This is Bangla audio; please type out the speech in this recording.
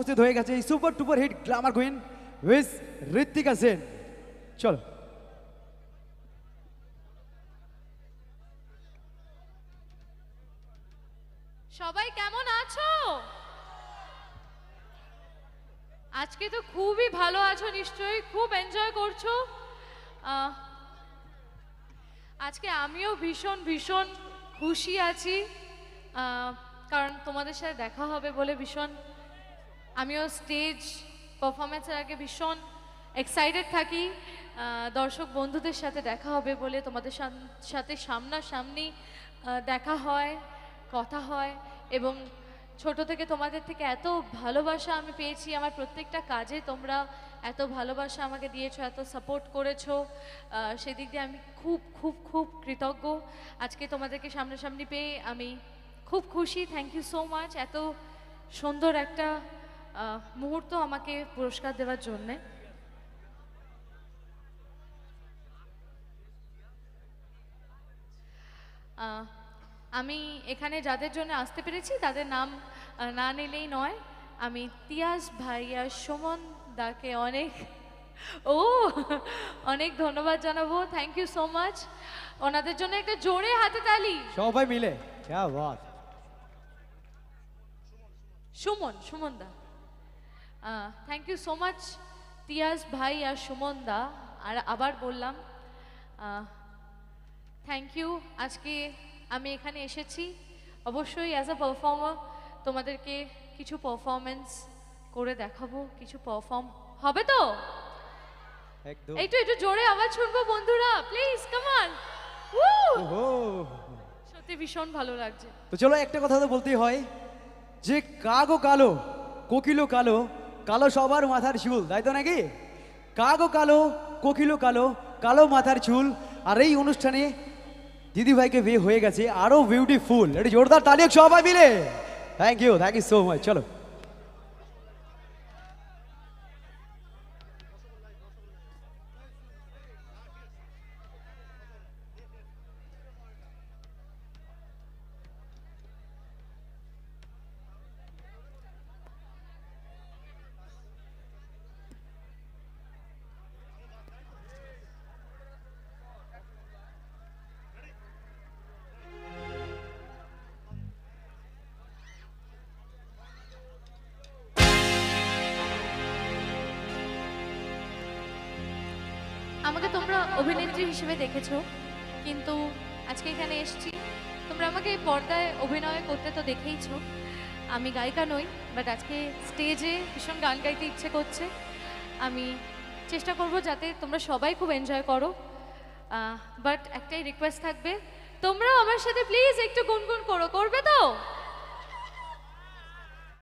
উপস্থিত হয়ে গেছে এই super duper hit glamour queen with Ritwika Sen. চলো। সবাই কেমন আছো? আজকে তো খুবই ভালো আছো, নিশ্চয়ই খুব এনজয় করছো। আজকে আমিও ভীষণ ভীষণ খুশি আছি, কারণ তোমাদের সাথে দেখা হবে বলে ভীষণ আমিও স্টেজ পারফরমেন্সের আগে ভীষণ এক্সাইটেড থাকি। দর্শক বন্ধুদের সাথে দেখা হবে বলে, তোমাদের সাথে সামনাসামনি দেখা হয়, কথা হয়, এবং ছোট থেকে তোমাদের থেকে এত ভালোবাসা আমি পেয়েছি। আমার প্রত্যেকটা কাজে তোমরা এত ভালোবাসা আমাকে দিয়েছো, এত সাপোর্ট করেছো, সেদিক দিয়ে আমি খুব খুব খুব কৃতজ্ঞ। আজকে তোমাদেরকে সামনাসামনি পেয়ে আমি খুব খুশি। থ্যাংক ইউ সো মাচ এত সুন্দর একটা মুহূর্ত আমাকে পুরস্কার দেওয়ার জন্যে। আমি এখানে যাদের জন্য আসতে পেরেছি তাদের নাম না নিলেই নয়। আমি তিয়াস ভাইয়া সুমন দাকে অনেক ধন্যবাদ জানাবো। Thank you so much. ওনাদের জন্য একটা জোরে হাতে তালি সবাই মিলে। क्या बात। সুমন দা, thank you so much Tiyas ভাই আর সুমন দা। আর আবার বললাম থ্যাংক ইউ। আজকে আমি এখানে এসেছি অবশ্যই অ্যাজ আ পারফর্মার, তোমাদেরকে কিছু পারফরমেন্স করে দেখাবো। কিছু পারফর্ম হবে তো? একদম। একটু জোরে আওয়াজ শুনবো বন্ধুরা, প্লিজ কাম অন। সত্যি ভীষণ ভালো লাগছে। তো চলো, একটা কথা তো বলতেই হয় যে কাগো কালো কোকিলো কালো, কালো সবার মাথার চুল, তাই তো নাকি? কাগো কালো কোকিলো কালো, কালো মাথার চুল। আর এই অনুষ্ঠানে দিদি ভাইকে বিয়ে হয়ে গেছে, আরো বিউটিফুল। এটা জোরদার তালি সবাই মিলে। Thank you so much. চলো। আমাকে তোমরা অভিনেত্রী হিসেবে দেখেছো, কিন্তু আজকে এখানে এসেছি তোমরা আমাকে পর্দায় অভিনয় করতে তো দেখেইছো। আমি গায়িকা নই, বাট আজকে স্টেজে ভীষণ গান গাইতে ইচ্ছে করছে। আমি চেষ্টা করব যাতে তোমরা সবাই খুব এনজয় করো, বাট একটাই রিকোয়েস্ট থাকবে, তোমরাও আমার সাথে প্লিজ একটু গুনগুন করো। করবে তো?